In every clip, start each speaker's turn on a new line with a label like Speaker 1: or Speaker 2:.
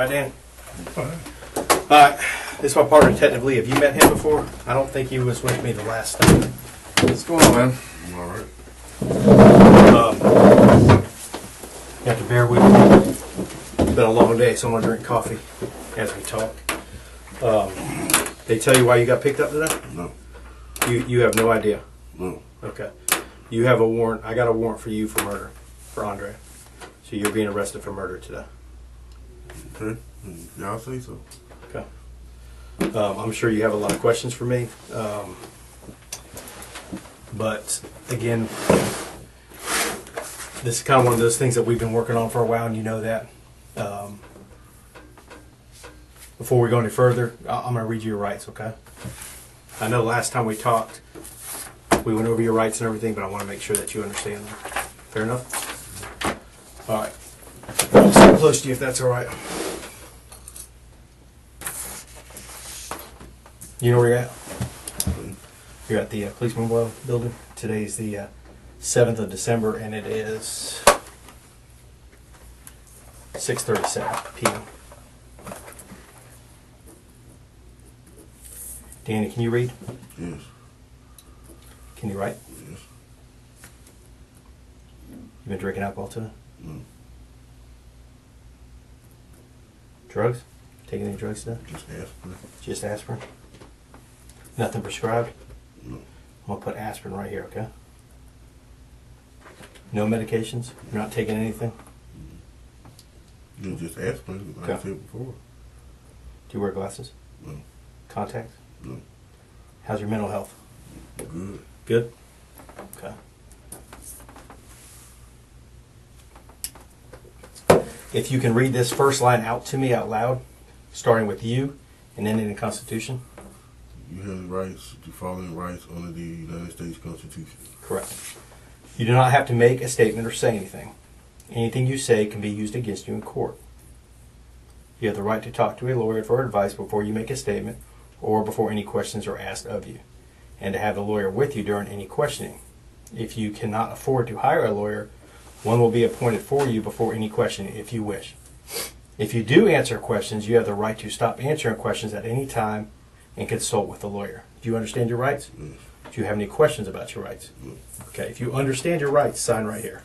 Speaker 1: right, Dan? Alright, this is my partner, Detective Lee. Have you met him before? I don't think he was with me the last time.
Speaker 2: What's going on, man?
Speaker 3: I'm alright.
Speaker 1: You have to bear with me. It's been a long day, so I'm going to drink coffee as we talk. They tell you why you got picked up today?
Speaker 3: No.
Speaker 1: You have no idea?
Speaker 3: No.
Speaker 1: Okay. You have a warrant. I got a warrant for you for murder, for Andre. So you're being arrested for murder today.
Speaker 3: Okay. Y'all say so.
Speaker 1: Okay. I'm sure you have a lot of questions for me. But again, this is kind of one of those things that we've been working on for a while, and you know that. Before we go any further, I'm going to read you your rights, okay? I know last time we talked, we went over your rights and everything, but I want to make sure that you understand them. Fair enough? All right. I'll sit close to you if that's all right. You know where you're at? You're at the Police Mobile Building. Today's the 7th of December, and it is 6:37 p.m. Danny, can you read?
Speaker 3: Yes.
Speaker 1: Can you write?
Speaker 3: Yes.
Speaker 1: You been drinking alcohol today?
Speaker 3: No.
Speaker 1: Drugs? Taking any drugs today?
Speaker 3: Just aspirin.
Speaker 1: Just aspirin? Nothing prescribed?
Speaker 3: No.
Speaker 1: I'm going to put aspirin right here, okay? No medications? You're not taking anything?
Speaker 3: You just aspirin, like I said before.
Speaker 1: Do you wear glasses?
Speaker 3: No.
Speaker 1: Contacts?
Speaker 3: No.
Speaker 1: How's your mental health?
Speaker 3: Good.
Speaker 1: Good? Okay. If you can read this first line out to me out loud, starting with you and ending in the Constitution.
Speaker 3: You have the rights, the following rights under the United States Constitution.
Speaker 1: Correct. You do not have to make a statement or say anything. Anything you say can be used against you in court. You have the right to talk to a lawyer for advice before you make a statement or before any questions are asked of you, and to have the lawyer with you during any questioning. If you cannot afford to hire a lawyer, one will be appointed for you before any questioning if you wish. If you do answer questions, you have the right to stop answering questions at any time and consult with the lawyer. Do you understand your rights?
Speaker 3: Yes.
Speaker 1: Do you have any questions about your rights?
Speaker 3: No.
Speaker 1: Okay, if you understand your rights, sign right here.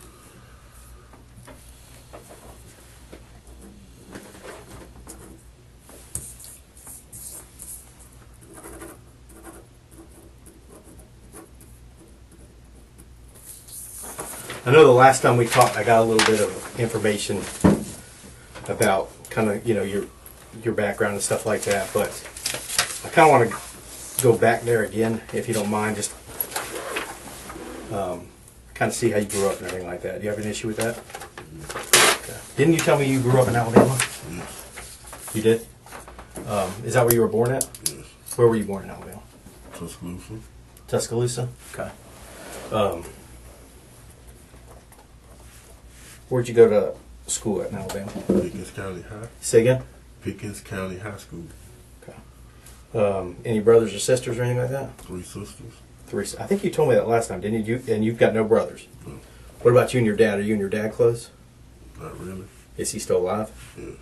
Speaker 1: I know the last time we talked, I got a little bit of information about kind of, you know, your background and stuff like that, but I kind of want to go back there again, if you don't mind, just kind of see how you grew up and everything like that. Do you have an issue with that? Okay. Didn't you tell me you grew up in Alabama?
Speaker 3: Yes.
Speaker 1: You did? Is that where you were born at?
Speaker 3: Yes.
Speaker 1: Where were you born in Alabama?
Speaker 3: Tuscaloosa.
Speaker 1: Tuscaloosa? Okay. Where'd you go to school at in Alabama?
Speaker 3: Pickens County High.
Speaker 1: Say again?
Speaker 3: Pickens County High School.
Speaker 1: Okay. Any brothers or sisters or anything like that?
Speaker 3: 3 sisters.
Speaker 1: 3. I think you told me that last time, didn't you? And you've got no brothers.
Speaker 3: No.
Speaker 1: What about you and your dad? Are you and your dad close?
Speaker 3: Not really.
Speaker 1: Is he still alive?
Speaker 3: Yes.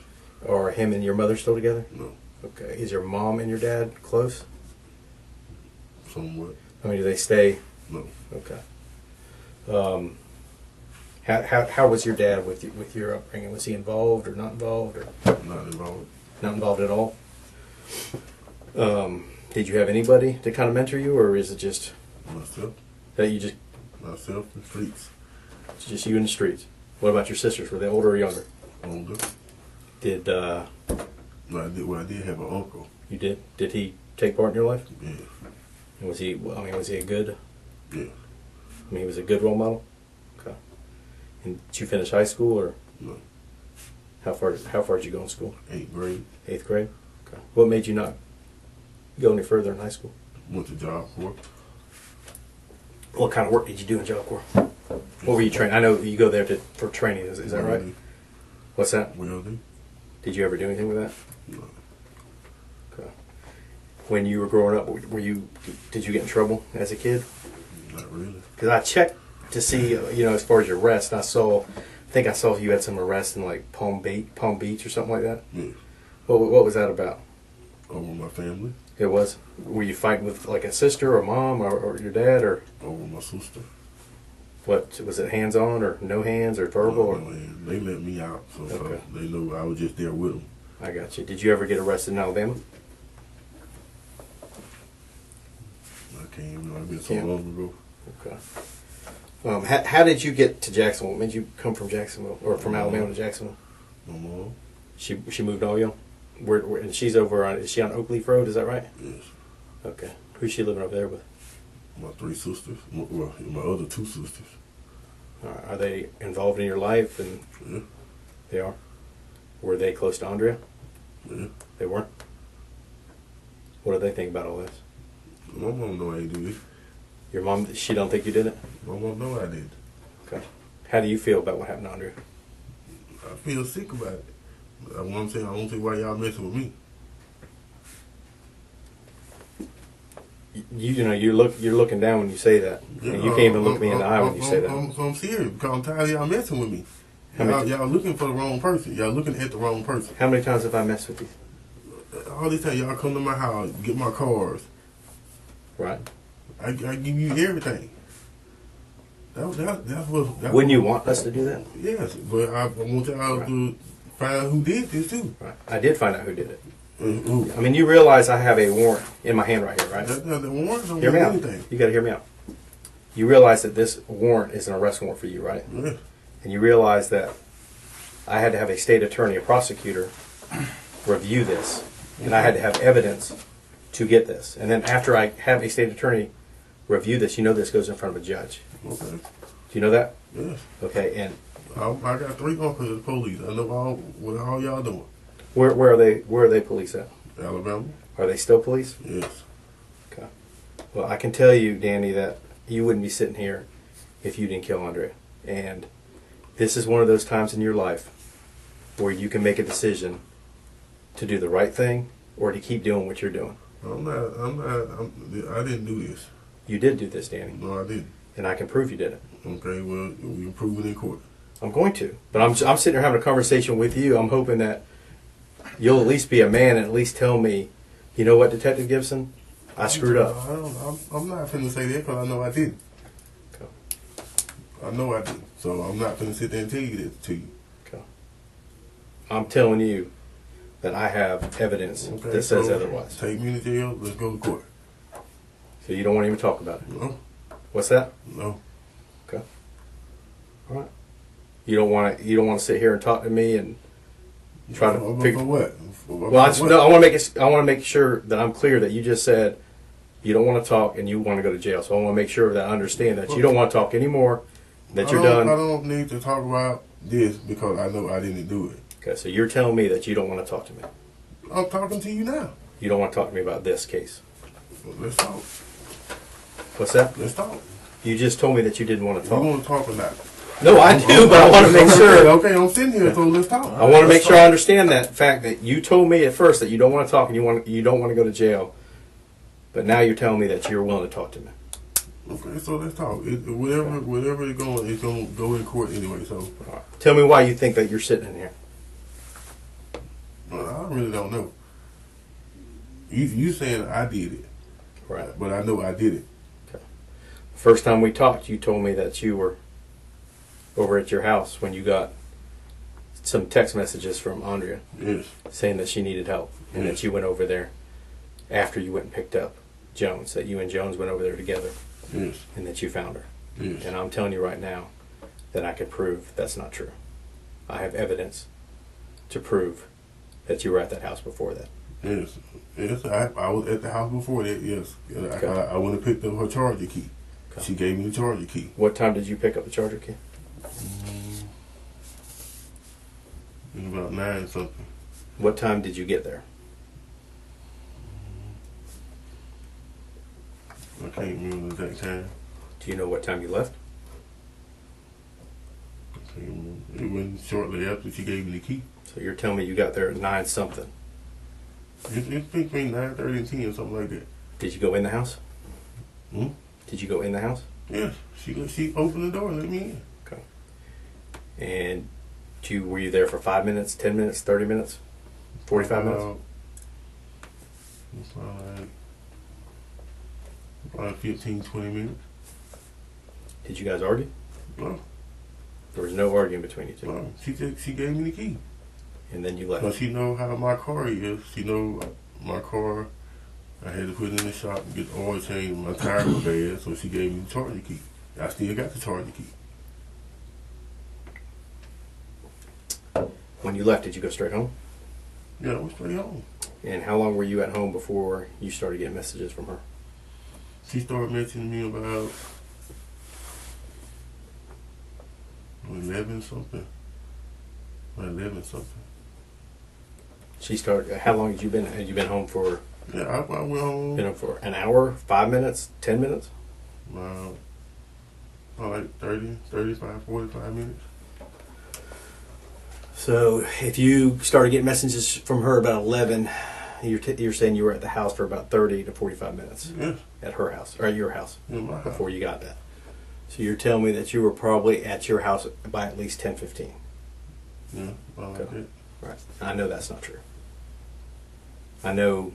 Speaker 1: Or him and your mother still together?
Speaker 3: No.
Speaker 1: Okay. Is your mom and your dad close?
Speaker 3: Somewhat.
Speaker 1: I mean, do they stay?
Speaker 3: No.
Speaker 1: Okay. How was your dad with your upbringing? Was he involved or not involved? Or
Speaker 3: Not involved.
Speaker 1: not involved at all? Did you have anybody to kind of mentor you, or is it just
Speaker 3: Myself.
Speaker 1: that you just
Speaker 3: Myself in the streets.
Speaker 1: it's just you in the streets? What about your sisters? Were they older or younger?
Speaker 3: Older.
Speaker 1: Did
Speaker 3: I did have an uncle.
Speaker 1: you did he take part in your life?
Speaker 3: Yeah.
Speaker 1: And was he? I mean, was he a good?
Speaker 3: Yeah.
Speaker 1: I mean, he was a good role model. Okay. And did you finish high school, or
Speaker 3: No.
Speaker 1: how far did you go in school?
Speaker 3: 8th grade.
Speaker 1: 8th grade. Okay. What made you not go any further in high school?
Speaker 3: Went to Job Corps.
Speaker 1: What kind of work did you do in Job Corps? What were you trained? I know you go there for training. Is that right?
Speaker 3: Welding.
Speaker 1: What's that?
Speaker 3: Welding.
Speaker 1: Did you ever do anything with that?
Speaker 3: No.
Speaker 1: Okay. When you were growing up, did you get in trouble as a kid?
Speaker 3: Not really.
Speaker 1: Because I checked to see, as far as your arrest, I saw think I saw you had some arrests in like Palm Beach or something like that.
Speaker 3: Yes.
Speaker 1: What was that about?
Speaker 3: Over my family.
Speaker 1: It was. Were you fighting with like a sister or mom or your dad or?
Speaker 3: Over my sister.
Speaker 1: What was it? Hands on or no hands or verbal? Or?
Speaker 3: Man, they let me out, so
Speaker 1: Okay.
Speaker 3: they know I was just there with them.
Speaker 1: I got you. Did you ever get arrested in Alabama?
Speaker 3: I can't even know. It's been so
Speaker 1: Can't.
Speaker 3: long ago.
Speaker 1: Okay. How did you get to Jacksonville? When did you come from Jacksonville or from Alabama to Jacksonville?
Speaker 3: My mom.
Speaker 1: She moved all you. And she's over on. Is she on Oakleaf Road? Is that right?
Speaker 3: Yes.
Speaker 1: Okay. Who's she living over there with?
Speaker 3: My 3 sisters. Well, my other 2 sisters.
Speaker 1: Are they involved in your life? And
Speaker 3: Yeah.
Speaker 1: they are. Were they close to Andrea?
Speaker 3: Yeah.
Speaker 1: They weren't. What do they think about all this?
Speaker 3: My mom know I ain't do this.
Speaker 1: Your mom, she don't think you did it?
Speaker 3: My mom know I did.
Speaker 1: Okay. How do you feel about what happened to Andrea?
Speaker 3: I feel sick about it. That's what I'm saying. I don't see why y'all messing with me.
Speaker 1: You know, you're looking down when you say that.
Speaker 3: Yeah,
Speaker 1: You can't even look me in the eye when you say that.
Speaker 3: I'm serious because I'm tired of y'all messing with me. Y'all looking for the wrong person. Y'all looking at the wrong person.
Speaker 1: How many times have I messed with you?
Speaker 3: All this time y'all come to my house, get my cars.
Speaker 1: Right.
Speaker 3: I give you everything. That's what.
Speaker 1: Wouldn't you want us to do that?
Speaker 3: Yes, but I want y'all to find who did this too.
Speaker 1: Right. I did find out who did it.
Speaker 3: Who?
Speaker 1: I mean, you realize I have a warrant in my hand right here, right?
Speaker 3: The warrant don't
Speaker 1: Hear me
Speaker 3: mean
Speaker 1: out.
Speaker 3: anything.
Speaker 1: You got to hear me out. You realize that this warrant is an arrest warrant for you, right?
Speaker 3: Yeah.
Speaker 1: And you realize that I had to have a state attorney, a prosecutor, review this, and I had to have evidence to get this. And then after I have a state attorney review this, you know this goes in front of a judge.
Speaker 3: Okay.
Speaker 1: Do you know that?
Speaker 3: Yes.
Speaker 1: Okay. And
Speaker 3: I got 3 uncles in the police. I know what all y'all doing.
Speaker 1: where are they? Where are they police at?
Speaker 3: Alabama.
Speaker 1: Are they still police?
Speaker 3: Yes.
Speaker 1: Okay. Well, I can tell you, Danny, that you wouldn't be sitting here if you didn't kill Andrea. And this is one of those times in your life where you can make a decision to do the right thing or to keep doing what you're doing.
Speaker 3: I didn't do this.
Speaker 1: You did do this, Danny.
Speaker 3: No, I didn't.
Speaker 1: And I can prove you did it.
Speaker 3: Okay, well, we can prove it in court.
Speaker 1: I'm going to. But I'm sitting here having a conversation with you. I'm hoping that you'll at least be a man and at least tell me, you know what, Detective Gibson? I screwed up.
Speaker 3: I'm not finna say that because I know I didn't.
Speaker 1: Okay.
Speaker 3: I know I didn't. So I'm not finna sit there and tell you that to you.
Speaker 1: Okay. I'm telling you that I have evidence that says otherwise.
Speaker 3: Take me to jail. Let's go to court.
Speaker 1: So you don't want to even talk about it?
Speaker 3: No.
Speaker 1: What's that?
Speaker 3: No.
Speaker 1: Okay. All right. You don't want to sit here and talk to me and try to figure.
Speaker 3: For what?
Speaker 1: Well, I want to make sure that I'm clear that you just said you don't want to talk and you want to go to jail. So I want to make sure that I understand that you don't want to talk anymore. That you're done.
Speaker 3: I don't need to talk about this because I know I didn't do it.
Speaker 1: Okay, so you're telling me that you don't want to talk to me.
Speaker 3: I'm talking to you now.
Speaker 1: You don't want to talk to me about this case.
Speaker 3: Well, let's talk.
Speaker 1: What's that?
Speaker 3: Let's talk.
Speaker 1: You just told me that you didn't want to
Speaker 3: You
Speaker 1: talk.
Speaker 3: want to talk or not?
Speaker 1: No, I do, but I want to make sure.
Speaker 3: Okay, I'm sitting here, so let's talk.
Speaker 1: I want to make sure I understand that fact that you told me at first that you don't want to talk and you don't want to go to jail, but now you're telling me that you're willing to talk to me.
Speaker 3: Okay, so let's talk. Whatever it's going to go in court anyway. So,
Speaker 1: All right. Tell me why you think that you're sitting in here.
Speaker 3: well, I really don't know. You saying I did it,
Speaker 1: Right.
Speaker 3: but I know I did it.
Speaker 1: First time we talked, you told me that you were over at your house when you got some text messages from Andrea
Speaker 3: Yes.
Speaker 1: saying that she needed help and that you went over there after you went and picked up Jones, that you and Jones went over there together
Speaker 3: Yes.
Speaker 1: and that you found her.
Speaker 3: Yes.
Speaker 1: And I'm telling you right now that I can prove that's not true. I have evidence to prove that you were at that house before that.
Speaker 3: Yes. Yes. I was at the house before that. Yes.
Speaker 1: Okay.
Speaker 3: I went and picked up her charger key.
Speaker 1: Okay.
Speaker 3: She gave me the charger key.
Speaker 1: What time did you pick up the charger key?
Speaker 3: It was about 9 something.
Speaker 1: What time did you get there?
Speaker 3: I can't remember the exact time.
Speaker 1: Do you know what time you left?
Speaker 3: I can't remember. It went shortly after she gave me the key.
Speaker 1: So you're telling me you got there at 9 something.
Speaker 3: It's between 9:30 and 10 or something like that.
Speaker 1: Did you go in the house?
Speaker 3: Hmm?
Speaker 1: Did you go in the house?
Speaker 3: Yes. She opened the door and let me in.
Speaker 1: Okay. And were you there for 5 minutes, 10 minutes, 30 minutes, 45 minutes?
Speaker 3: About 15, 20 minutes.
Speaker 1: Did you guys argue?
Speaker 3: No.
Speaker 1: There was no arguing between you two.
Speaker 3: No. She gave me the key.
Speaker 1: And then you left.
Speaker 3: But she know how my car is. She know my car. I had to put it in the shop and get the oil change. My tire was bad, so she gave me the charger key. I still got the charger key.
Speaker 1: When you left, did you go straight home?
Speaker 3: Yeah, I went straight home.
Speaker 1: And how long were you at home before you started getting messages from her?
Speaker 3: She started messaging me about 11 something.
Speaker 1: She started. How long had you been? Had you been home for?
Speaker 3: Yeah, I went home.
Speaker 1: Been home for an hour, 5 minutes, 10 minutes?
Speaker 3: Like 30, 35, 45 minutes.
Speaker 1: So if you started getting messages from her about 11, you're saying you were at the house for about 30 to 45 minutes.
Speaker 3: Yes.
Speaker 1: At her house or at your house.
Speaker 3: In my house.
Speaker 1: Before you got that. So you're telling me that you were probably at your house by at least 10:15.
Speaker 3: Yeah, like that.
Speaker 1: Right. I know that's not true. I know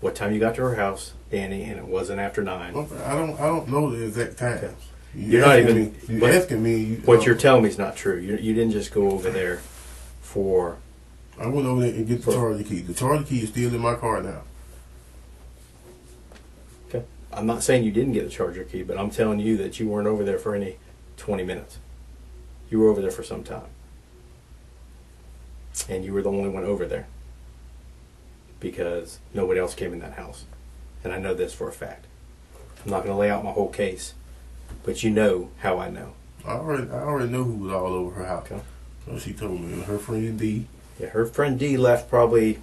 Speaker 1: what time you got to her house, Danny, and it wasn't after 9.
Speaker 3: Okay, I don't know the exact times.
Speaker 1: Okay. You're not even.
Speaker 3: You're asking me.
Speaker 1: What you're telling me is not true. You didn't just go over there for.
Speaker 3: I went over there and get the charger key. The charger key is still in my car now.
Speaker 1: Okay. I'm not saying you didn't get the charger key, but I'm telling you that you weren't over there for any 20 minutes. You were over there for some time. And you were the only one over there. Because nobody else came in that house. And I know this for a fact. I'm not going to lay out my whole case, but you know how I know.
Speaker 3: I already know who was all over her house.
Speaker 1: Okay.
Speaker 3: So she told me. Her friend D.
Speaker 1: Yeah, her friend D left probably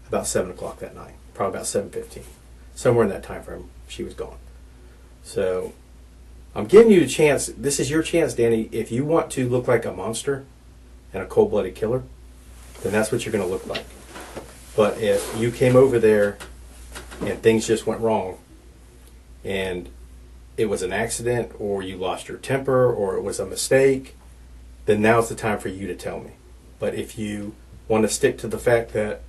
Speaker 1: about 7 o'clock that night. Probably about 7:15. Somewhere in that time frame, she was gone. So I'm giving you a chance. This is your chance, Danny. If you want to look like a monster and a cold-blooded killer, then that's what you're going to look like. But if you came over there and things just went wrong and it was an accident or you lost your temper or it was a mistake, then now's the time for you to tell me. But if you want to stick to the fact that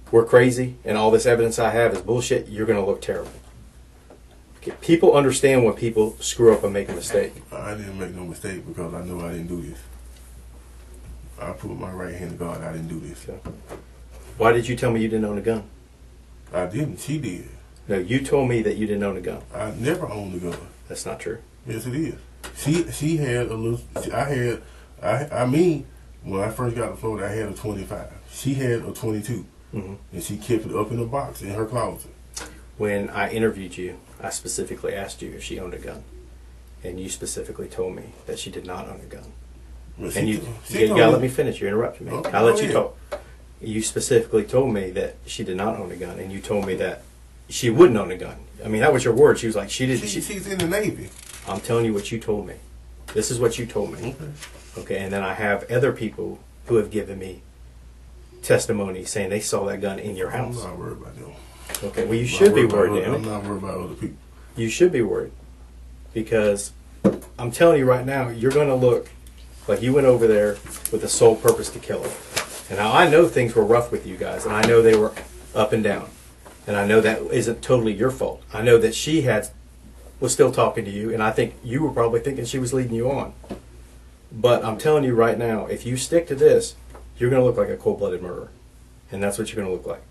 Speaker 1: we're crazy and all this evidence I have is bullshit, you're going to look terrible. Okay, people understand when people screw up and make a mistake.
Speaker 3: I didn't make no mistake because I know I didn't do this. I put my right hand to God. I didn't do this.
Speaker 1: Okay. Why did you tell me you didn't own a gun?
Speaker 3: I didn't. She did.
Speaker 1: No, you told me that you didn't own a gun.
Speaker 3: I never owned a gun.
Speaker 1: That's not true.
Speaker 3: Yes, it is. She had a little. I mean, when I first got to Florida, I had a 25. She had a 22,
Speaker 1: Mm-hmm.
Speaker 3: and she kept it up in a box in her closet.
Speaker 1: When I interviewed you, I specifically asked you if she owned a gun, and you specifically told me that she did not own a gun.
Speaker 3: But
Speaker 1: And you
Speaker 3: told
Speaker 1: gotta let me finish. You interrupted me.
Speaker 3: Okay,
Speaker 1: I'll let
Speaker 3: go
Speaker 1: you
Speaker 3: ahead.
Speaker 1: talk. You specifically told me that she did not own a gun, and you told me that she wouldn't own a gun. I mean, that was your word. She was like, she didn't.
Speaker 3: She's in the Navy.
Speaker 1: I'm telling you what you told me. This is what you told me.
Speaker 3: Okay.
Speaker 1: Okay, and then I have other people who have given me testimony saying they saw that gun in your
Speaker 3: I'm
Speaker 1: house.
Speaker 3: not worried about them.
Speaker 1: Okay, well, you should be worried,
Speaker 3: I'm
Speaker 1: Danny.
Speaker 3: not worried about other people.
Speaker 1: You should be worried. Because I'm telling you right now, you're going to look like you went over there with the sole purpose to kill her. And now I know things were rough with you guys, and I know they were up and down. And I know that isn't totally your fault. I know that she was still talking to you, and I think you were probably thinking she was leading you on. But I'm telling you right now, if you stick to this, you're going to look like a cold-blooded murderer. And that's what you're going to look like.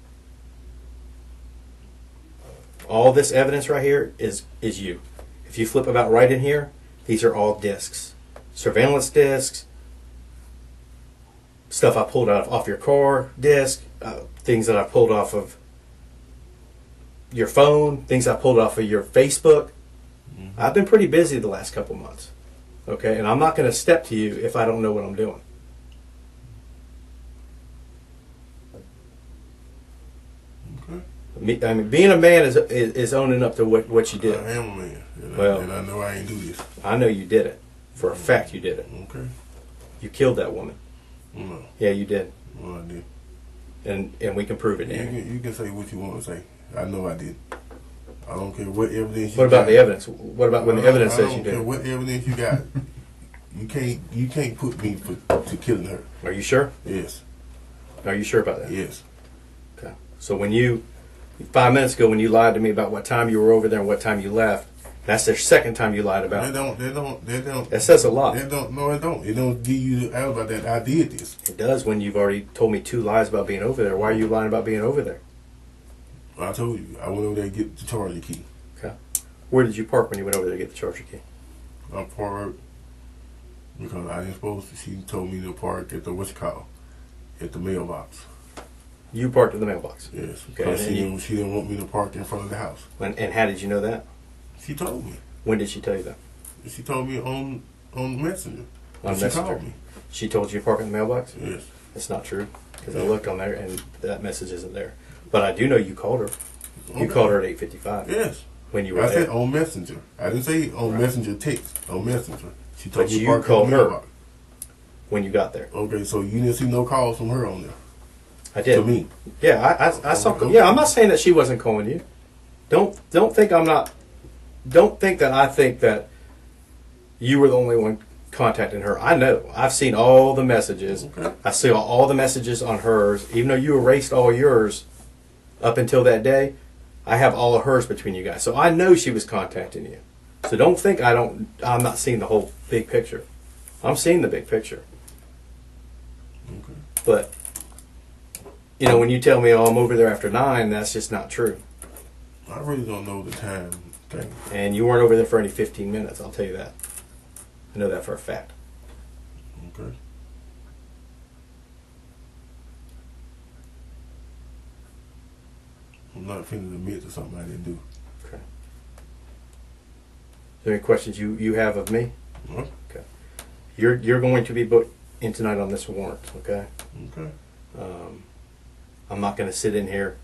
Speaker 1: All this evidence right here is you. If you flip about right in here, these are all discs. Surveillance discs, stuff I pulled off your car disc, things that I pulled off of your phone, things I pulled off of your Facebook. Mm-hmm. I've been pretty busy the last couple months. Okay, and I'm not going to step to you if I don't know what I'm doing.
Speaker 3: Okay.
Speaker 1: I mean, being a man is owning up to what you did.
Speaker 3: I am a man, and I know I ain't do this.
Speaker 1: I know you did it. For a fact, you did it.
Speaker 3: Okay.
Speaker 1: You killed that woman.
Speaker 3: No.
Speaker 1: Yeah, you did.
Speaker 3: No, I did.
Speaker 1: And we can prove it, Danny.
Speaker 3: You can say what you want to say. I know I did. I don't care what evidence.
Speaker 1: What about the evidence? What about when the evidence says you
Speaker 3: did? I don't care what evidence you got. You can't put me to killing her.
Speaker 1: Are you sure?
Speaker 3: Yes.
Speaker 1: Are you sure about that?
Speaker 3: Yes.
Speaker 1: Okay. So when 5 minutes ago, when you lied to me about what time you were over there and what time you left, that's the second time you lied about.
Speaker 3: They don't.
Speaker 1: That says a lot.
Speaker 3: No, it don't. It don't give you the alibi that I did this.
Speaker 1: It does when you've already told me 2 lies about being over there. Why are you lying about being over there?
Speaker 3: I told you. I went over there to get the charger key.
Speaker 1: Okay. Where did you park when you went over there to get the charger key?
Speaker 3: I parked because I didn't supposed to. She told me to park at the at the mailbox.
Speaker 1: You parked in the mailbox.
Speaker 3: Yes.
Speaker 1: Okay.
Speaker 3: Because she didn't want me to park in front of the house.
Speaker 1: And how did you know that?
Speaker 3: She told me.
Speaker 1: When did she tell you that?
Speaker 3: She told me on Messenger.
Speaker 1: On
Speaker 3: she
Speaker 1: Messenger.
Speaker 3: called me.
Speaker 1: She told you to park in the mailbox?
Speaker 3: Yes.
Speaker 1: That's not true. Because I looked on there and that message isn't there. But I do know you called her.
Speaker 3: Okay.
Speaker 1: You called her at 8:55.
Speaker 3: Yes.
Speaker 1: When you were
Speaker 3: I
Speaker 1: there.
Speaker 3: said on Messenger. I didn't say on Messenger text. On Messenger. She told
Speaker 1: But
Speaker 3: me to
Speaker 1: you
Speaker 3: park
Speaker 1: called
Speaker 3: in the
Speaker 1: her.
Speaker 3: mailbox.
Speaker 1: When you got there.
Speaker 3: Okay, so you didn't see no calls from her on there.
Speaker 1: I did.
Speaker 3: To me.
Speaker 1: Yeah, I saw.
Speaker 3: Okay.
Speaker 1: Yeah, I'm not saying that she wasn't calling you. Don't think I'm not. Don't think that I think that you were the only one contacting her. I know. I've seen all the messages.
Speaker 3: Okay.
Speaker 1: I see all the messages on hers. Even though you erased all yours up until that day, I have all of hers between you guys. So I know she was contacting you. So don't think I'm not seeing the whole big picture. I'm seeing the big picture.
Speaker 3: Okay.
Speaker 1: But when you tell me, oh, I'm over there after 9, that's just not true.
Speaker 3: I really don't know the time thing.
Speaker 1: And you weren't over there for any 15 minutes, I'll tell you that. I know that for a fact.
Speaker 3: Okay. I'm not finna admit to something I didn't do.
Speaker 1: Okay. Is there any questions you have of me?
Speaker 3: Huh?
Speaker 1: Okay. You're going to be booked in tonight on this warrant, okay?
Speaker 3: Okay.
Speaker 1: I'm not going to sit in here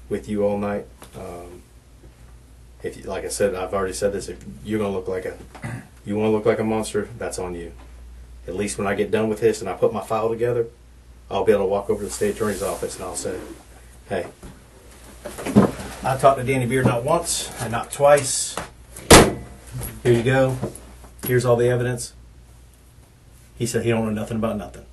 Speaker 1: with you all night. If you, like I said, I've already said this. If you're going to look like a monster, that's on you. At least when I get done with this and I put my file together, I'll be able to walk over to the state attorney's office and I'll say, "Hey, I talked to Danny Beard not once and not twice. Here you go. Here's all the evidence." He said he don't know nothing about nothing.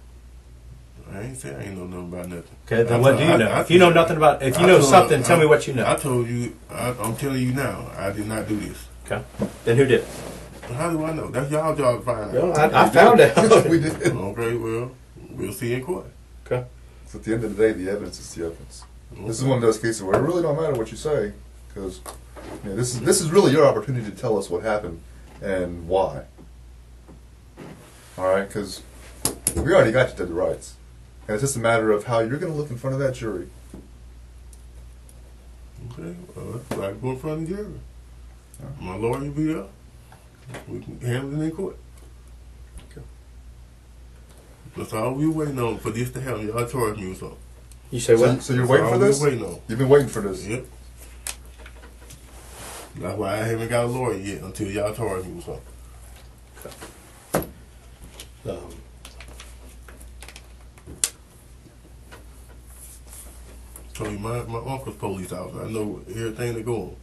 Speaker 3: I ain't say I ain't know nothing about nothing.
Speaker 1: Okay, then what do you know? If you know nothing about, if you know something, tell me what you know.
Speaker 3: I told you. I'm telling you now. I did not do this.
Speaker 1: Okay. Then who did it?
Speaker 3: How do I know? That's y'all job to find out.
Speaker 1: Well, I found out.
Speaker 2: We did.
Speaker 3: Okay, well, we'll see in court.
Speaker 1: Okay.
Speaker 2: So at the end of the day, the evidence is the evidence. This is one of those cases where it really don't matter what you say, because this is really your opportunity to tell us what happened and why. All right, because we already got you to the rights, and it's just a matter of how you're going to look in front of that jury.
Speaker 3: Okay, I go in front of the jury. My lawyer will be there. We can handle it in court.
Speaker 1: Okay.
Speaker 3: That's all we waiting on for this to happen. Y'all charge me with something.
Speaker 1: You say what?
Speaker 2: So you're waiting for this?
Speaker 3: Waiting on.
Speaker 2: You've been waiting for this.
Speaker 3: Yep. That's why I haven't got a lawyer yet until y'all charge me with something. Told you my uncle's police officer. I know everything that go on.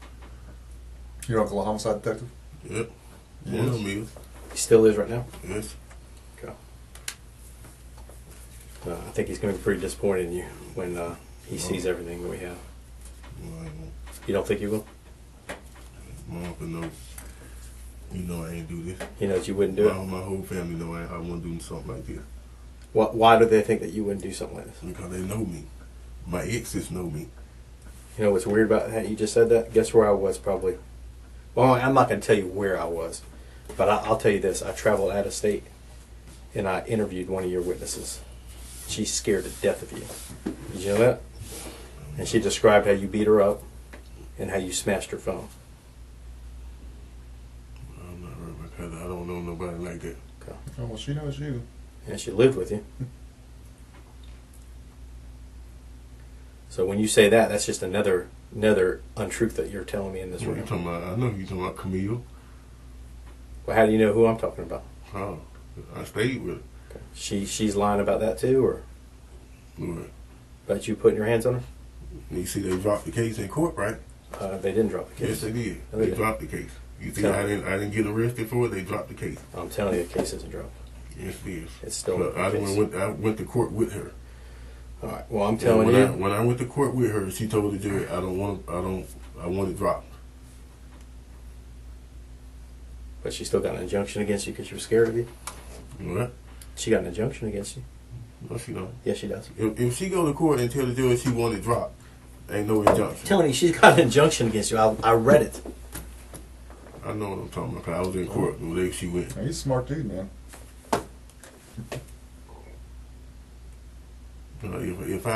Speaker 2: Your uncle a homicide detective?
Speaker 3: Yep.
Speaker 2: Yes.
Speaker 3: One of them is.
Speaker 1: He still is right now.
Speaker 3: Yes.
Speaker 1: Okay. I think he's going to be pretty disappointed in you when he sees everything that we have.
Speaker 3: Well,
Speaker 1: You don't think he will?
Speaker 3: my uncle knows. You know I ain't do this.
Speaker 1: He knows you wouldn't do it.
Speaker 3: My whole family know I wouldn't do something like this.
Speaker 1: Why do they think that you wouldn't do something like this?
Speaker 3: Because they know me. My exes know me.
Speaker 1: You know what's weird about that? You just said that. Guess where I was probably. Well, I'm not going to tell you where I was, but I'll tell you this. I traveled out of state, and I interviewed one of your witnesses. She's scared to death of you. Did you know that? And she described how you beat her up and how you smashed her phone.
Speaker 3: I'm not hurt because I don't know nobody like that.
Speaker 1: Okay.
Speaker 2: Oh, well, she knows you.
Speaker 1: And she lived with you. So when you say that, that's just another untruth that you're telling me in this
Speaker 3: What
Speaker 1: room.
Speaker 3: you talking about? I know you talking about Camille.
Speaker 1: Well, how do you know who I'm talking about?
Speaker 3: Oh, I stayed with her.
Speaker 1: Okay. She's lying about that too, or
Speaker 3: Good.
Speaker 1: about you putting your hands on her?
Speaker 3: And you see they dropped the case in court, right?
Speaker 1: They didn't drop the case.
Speaker 3: Yes, they did.
Speaker 1: No, they
Speaker 3: They
Speaker 1: didn't.
Speaker 3: dropped the case. You think
Speaker 1: Tell
Speaker 3: I didn't get arrested for it? They dropped the case.
Speaker 1: I'm telling you, the case isn't dropped.
Speaker 3: Yes, it is.
Speaker 1: It's still
Speaker 3: But
Speaker 1: not the case.
Speaker 3: I went to court with her.
Speaker 1: All right. Well, I'm
Speaker 3: And
Speaker 1: telling
Speaker 3: when
Speaker 1: you.
Speaker 3: when I went to court with her, she told the jury, I want it dropped.
Speaker 1: But she still got an injunction against you because you were scared of you.
Speaker 3: What?
Speaker 1: She got an injunction against you.
Speaker 3: No, she don't.
Speaker 1: Yes, she does.
Speaker 3: If she go to court and tell the judge she want it dropped, ain't no injunction.
Speaker 1: Tony, she's got an injunction against you. I read it.
Speaker 3: I know what I'm talking about. 'Cause I was in court the day she went.
Speaker 2: He's a smart dude, man.
Speaker 3: If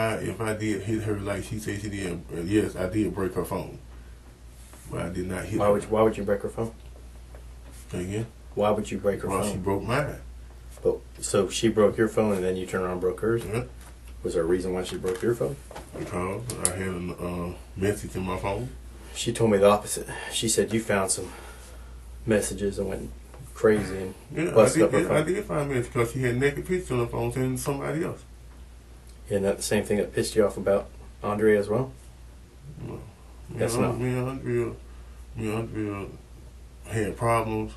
Speaker 3: I did hit her like she said she did, yes, I did break her phone, but I did not hit her.
Speaker 1: Why would you break her phone?
Speaker 3: Say again?
Speaker 1: Why would you break her
Speaker 3: Well,
Speaker 1: phone?
Speaker 3: she broke mine.
Speaker 1: But, so she broke your phone and then you turned around and broke hers?
Speaker 3: Yeah,
Speaker 1: Was there a reason why she broke your phone?
Speaker 3: because I had a message in my phone.
Speaker 1: She told me the opposite. She said you found some messages and went crazy and
Speaker 3: Yeah,
Speaker 1: busted up her phone.
Speaker 3: I did find message because she had naked pictures on her phone saying somebody else.
Speaker 1: Isn't that the same thing that pissed you off about Andrea as well?
Speaker 3: No.
Speaker 1: That's not.
Speaker 3: Me and Andrea had problems,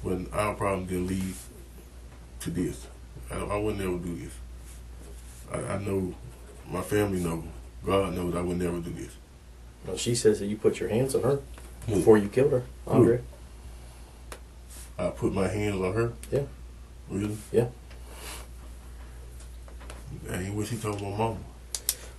Speaker 3: but our problem didn't lead to this. I would never do this. I know, my family knows, God knows I would never do this.
Speaker 1: Well, she says that you put your hands on her
Speaker 3: Who?
Speaker 1: before you killed her, Andrea.
Speaker 3: I put my hands on her?
Speaker 1: Yeah.
Speaker 3: Really?
Speaker 1: Yeah.
Speaker 3: That ain't what she told my mama.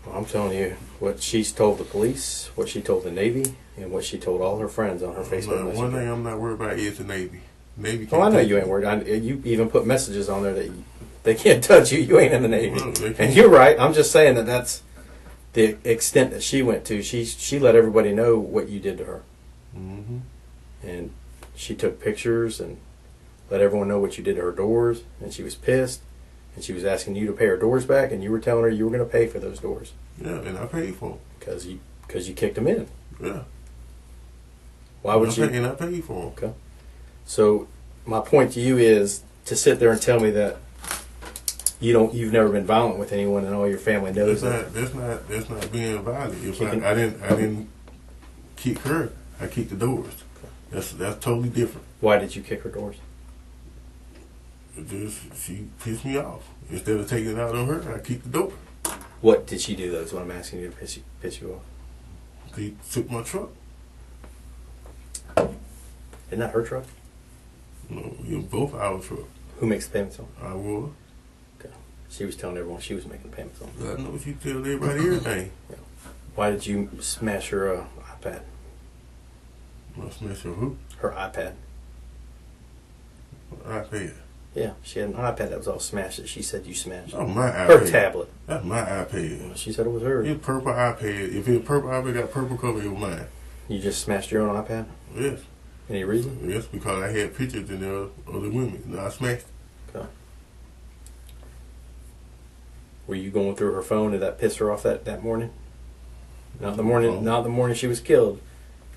Speaker 1: Well, I'm telling you what she's told the police, what she told the Navy, and what she told all her friends on her Facebook
Speaker 3: One
Speaker 1: Messenger.
Speaker 3: thing I'm not worried about is the Navy. Navy can't
Speaker 1: Oh, I know
Speaker 3: touch
Speaker 1: you
Speaker 3: me.
Speaker 1: ain't worried. You even put messages on there that they can't touch you. You ain't in the Navy.
Speaker 3: Well, they can't.
Speaker 1: And you're right. I'm just saying that that's the extent that she went to. She let everybody know what you did to her.
Speaker 3: Mm-hmm.
Speaker 1: And she took pictures and let everyone know what you did to her doors. And she was pissed. And she was asking you to pay her doors back. And you were telling her you were going to pay for those doors.
Speaker 3: Yeah, and I paid for them.
Speaker 1: Because you kicked them in.
Speaker 3: Yeah.
Speaker 1: Why would you?
Speaker 3: And I paid for them.
Speaker 1: Okay. So my point to you is to sit there and tell me that you've never been violent with anyone and all your family knows that.
Speaker 3: That's not being violent. If
Speaker 1: You
Speaker 3: I
Speaker 1: can-
Speaker 3: didn't kick her, I kicked the doors. That's totally different.
Speaker 1: Why did you kick her doors?
Speaker 3: She pissed me off. Instead of taking it out on her, I kicked the door.
Speaker 1: What did she do though is what I'm asking you to piss you off.
Speaker 3: She took my truck.
Speaker 1: Isn't that her truck?
Speaker 3: No, in both our truck.
Speaker 1: Who makes the payments on?
Speaker 3: I was.
Speaker 1: Okay. She was telling everyone she was making payments on.
Speaker 3: I know she tell everybody everything.
Speaker 1: Why did you smash her iPad?
Speaker 3: I smashed her who?
Speaker 1: Her iPad.
Speaker 3: iPad.
Speaker 1: Yeah, she had an iPad that was all smashed that she said you smashed.
Speaker 3: That's my iPad.
Speaker 1: Her tablet.
Speaker 3: That's my iPad.
Speaker 1: She said it was hers.
Speaker 3: It's purple iPad. If it's purple iPad got purple cover, it was mine.
Speaker 1: You just smashed your own iPad?
Speaker 3: Yes.
Speaker 1: Any reason?
Speaker 3: Yes, because I had pictures in there of the women. And I smashed it.
Speaker 1: Okay. Were you going through her phone? Did that piss her off that morning? Not the morning she was killed,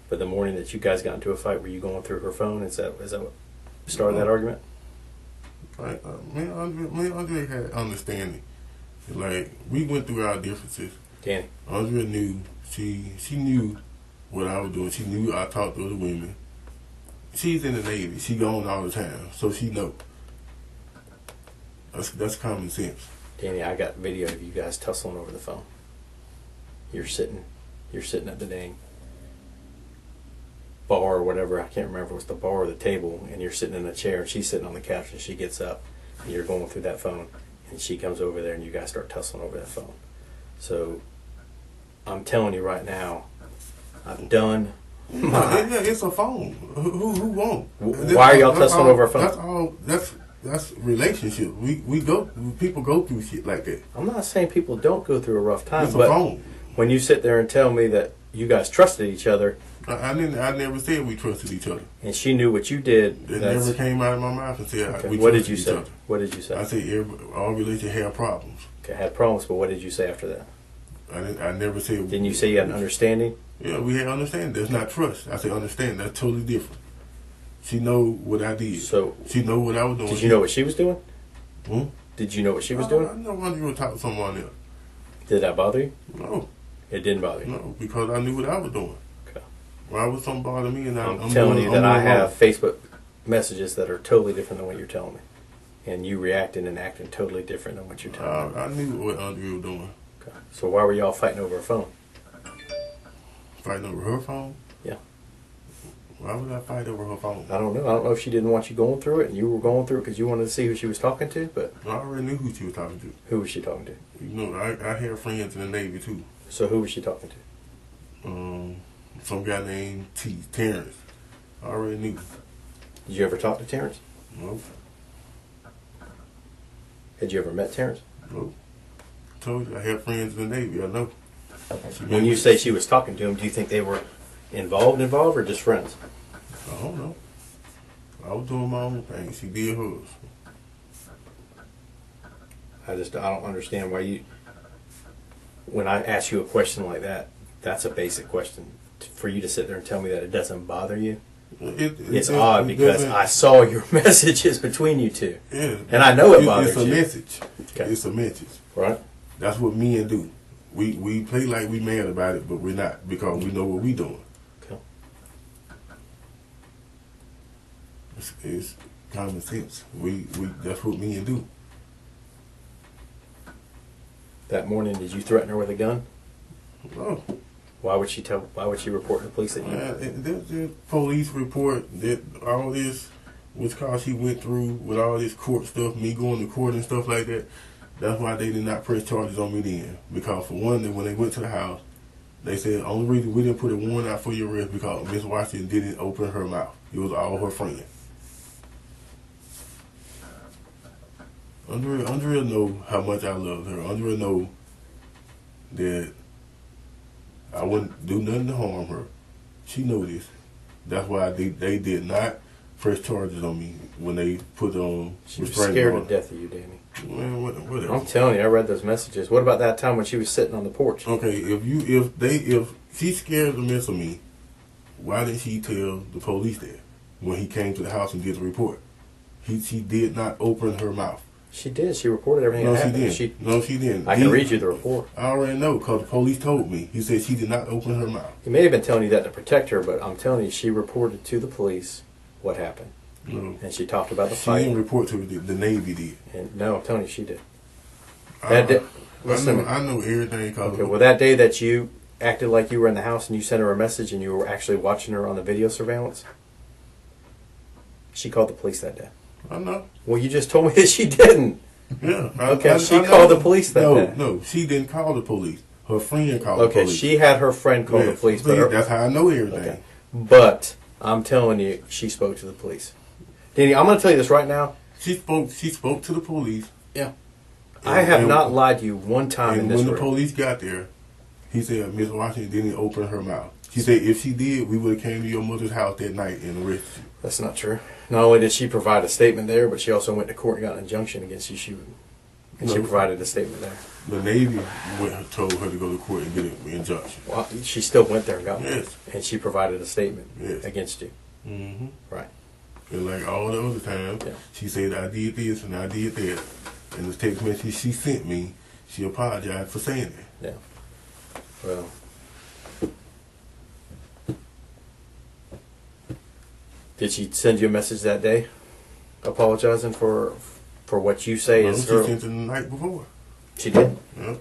Speaker 1: but the morning that you guys got into a fight. Were you going through her phone? Is that what started that argument?
Speaker 3: Like, me and Andre had understanding. Like, we went through our differences.
Speaker 1: Danny.
Speaker 3: Andrea knew, she knew what I was doing. She knew I talked to other women. She's in the Navy. She gone all the time, so she know. That's common sense.
Speaker 1: Danny, I got video of you guys tussling over the phone. You're sitting at the dang bar or whatever. I can't remember if it was the bar or the table, and you're sitting in a chair, and she's sitting on the couch, and she gets up, and you're going through that phone, and she comes over there, and you guys start tussling over that phone. So, I'm telling you right now, I've done
Speaker 3: Yeah, it's a phone. Who won't?
Speaker 1: Why are y'all tussling over a phone?
Speaker 3: That's all. That's relationship. People go through shit like that.
Speaker 1: I'm not saying people don't go through a rough time,
Speaker 3: It's a
Speaker 1: but
Speaker 3: phone.
Speaker 1: when you sit there and tell me that you guys trusted each other,
Speaker 3: I never said we trusted each other.
Speaker 1: and she knew what you did,
Speaker 3: It
Speaker 1: that's,
Speaker 3: never came out of my mouth and said
Speaker 1: okay.
Speaker 3: we
Speaker 1: What did
Speaker 3: trusted
Speaker 1: you
Speaker 3: each
Speaker 1: say?
Speaker 3: other.
Speaker 1: What did you say?
Speaker 3: I said all relationships have problems.
Speaker 1: Okay, I had problems, but what did you say after that?
Speaker 3: I never said.
Speaker 1: Didn't you say you had an understanding?
Speaker 3: Yeah, we had understanding. There's not trust. I said understand. That's totally different. She know what I did.
Speaker 1: So,
Speaker 3: She know what I was doing.
Speaker 1: did you know what she was doing?
Speaker 3: Hmm?
Speaker 1: Did you know what she was
Speaker 3: I
Speaker 1: doing?
Speaker 3: know when you were talking to someone else.
Speaker 1: Did that bother you?
Speaker 3: No,
Speaker 1: It didn't bother you.
Speaker 3: no, because I knew what I was doing.
Speaker 1: Okay.
Speaker 3: Why would something bother me? And
Speaker 1: I'm
Speaker 3: I'm
Speaker 1: telling
Speaker 3: doing,
Speaker 1: you that
Speaker 3: I'm
Speaker 1: I
Speaker 3: doing
Speaker 1: have
Speaker 3: wrong.
Speaker 1: Facebook messages that are totally different than what you're telling me. And you reacting and acting totally different than what you're telling me.
Speaker 3: I knew what Andrea was doing.
Speaker 1: Okay. So why were y'all fighting over a phone?
Speaker 3: Fighting over her phone?
Speaker 1: Yeah.
Speaker 3: Why would I fight over her phone?
Speaker 1: I don't know. I don't know if she didn't want you going through it and you were going through it because you wanted to see who she was talking to, but
Speaker 3: I already knew who she was talking to.
Speaker 1: who was she talking to?
Speaker 3: You know, I had friends in the Navy too.
Speaker 1: So who was she talking to?
Speaker 3: Some guy named Terrence. I already knew.
Speaker 1: Did you ever talk to Terrence?
Speaker 3: Nope.
Speaker 1: Had you ever met Terrence?
Speaker 3: Nope. Told you I had friends in the Navy. I know.
Speaker 1: When you say she was talking to him, do you think they were involved or just friends?
Speaker 3: I don't know. I was doing my own thing. She did hers.
Speaker 1: I don't understand why you, when I ask you a question like that, that's a basic question. For you to sit there and tell me that it doesn't bother you, it's odd because I saw your messages between you two.
Speaker 3: Yeah.
Speaker 1: And I know it bothers
Speaker 3: It's a
Speaker 1: you.
Speaker 3: message.
Speaker 1: Okay.
Speaker 3: It's a message.
Speaker 1: Right?
Speaker 3: That's what men do. We play like we mad about it, but we're not because we know what we doing.
Speaker 1: Okay.
Speaker 3: It's common sense. We that's what men do.
Speaker 1: That morning, did you threaten her with a gun?
Speaker 3: Oh,
Speaker 1: Why would she report to the police that you?
Speaker 3: the police report that all this was because she went through with all this court stuff, me going to court and stuff like that. That's why they did not press charges on me then. Because for one, when they went to the house, they said the only reason we didn't put a warrant out for your arrest because Miss Washington didn't open her mouth. It was all her friends. Andrea know how much I love her. Andrea know that I wouldn't do nothing to harm her. She know this. That's why they did not press charges on me when they put on
Speaker 1: She was
Speaker 3: restraining
Speaker 1: scared to
Speaker 3: order.
Speaker 1: death of you, Danny.
Speaker 3: Well, whatever.
Speaker 1: I'm telling you, I read those messages. What about that time when she was sitting on the porch?
Speaker 3: Okay, if she's scared to mess with me, why didn't she tell the police that when he came to the house and did the report? She did not open her mouth.
Speaker 1: She did. She reported everything
Speaker 3: No,
Speaker 1: that
Speaker 3: she
Speaker 1: happened.
Speaker 3: didn't. No, she didn't.
Speaker 1: I can read you the report.
Speaker 3: I already know because the police told me. He said she did not open her mouth.
Speaker 1: He may have been telling you that to protect her, but I'm telling you, she reported to the police what happened.
Speaker 3: No.
Speaker 1: And she talked about the
Speaker 3: She
Speaker 1: fight.
Speaker 3: didn't report to the Navy did.
Speaker 1: And no, I'm telling you, she did.
Speaker 3: I
Speaker 1: Listen,
Speaker 3: know everything. Cause
Speaker 1: okay, well, that day that you acted like you were in the house and you sent her a message and you were actually watching her on the video surveillance, she called the police that day.
Speaker 3: I know.
Speaker 1: Well, you just told me that she didn't.
Speaker 3: Yeah.
Speaker 1: Okay, she called the police that day.
Speaker 3: No, she didn't call the police. Her friend called the
Speaker 1: Okay,
Speaker 3: police.
Speaker 1: she had her friend call the
Speaker 3: Yes,
Speaker 1: police.
Speaker 3: see,
Speaker 1: But
Speaker 3: that's how I know everything.
Speaker 1: okay. But I'm telling you, she spoke to the police. Danny, I'm going to tell you this right now.
Speaker 3: She spoke to the police.
Speaker 1: Yeah.
Speaker 3: And-
Speaker 1: I have
Speaker 3: and-
Speaker 1: not lied to you one time in
Speaker 3: And
Speaker 1: this
Speaker 3: when the
Speaker 1: room.
Speaker 3: police got there, he said Miss Washington didn't open her mouth. She said if she did, we would have came to your mother's house that night and arrested you.
Speaker 1: That's not true. Not only did she provide a statement there, but she also went to court and got an injunction against you. She
Speaker 3: No.
Speaker 1: provided a statement there.
Speaker 3: The Navy told her to go to court and get an injunction.
Speaker 1: Well, she still went there and got one.
Speaker 3: Yes.
Speaker 1: And she provided a statement
Speaker 3: Yes.
Speaker 1: against you.
Speaker 3: Mm-hmm.
Speaker 1: Right.
Speaker 3: And like all the other times,
Speaker 1: Yeah.
Speaker 3: she said I did this and I did that. And the text message she sent me, she apologized for saying that.
Speaker 1: Yeah. Well. Did she send you a message that day apologizing for what you say
Speaker 3: No,
Speaker 1: is
Speaker 3: she
Speaker 1: her?
Speaker 3: sent it the night before.
Speaker 1: She did?
Speaker 3: Yeah.
Speaker 1: Okay.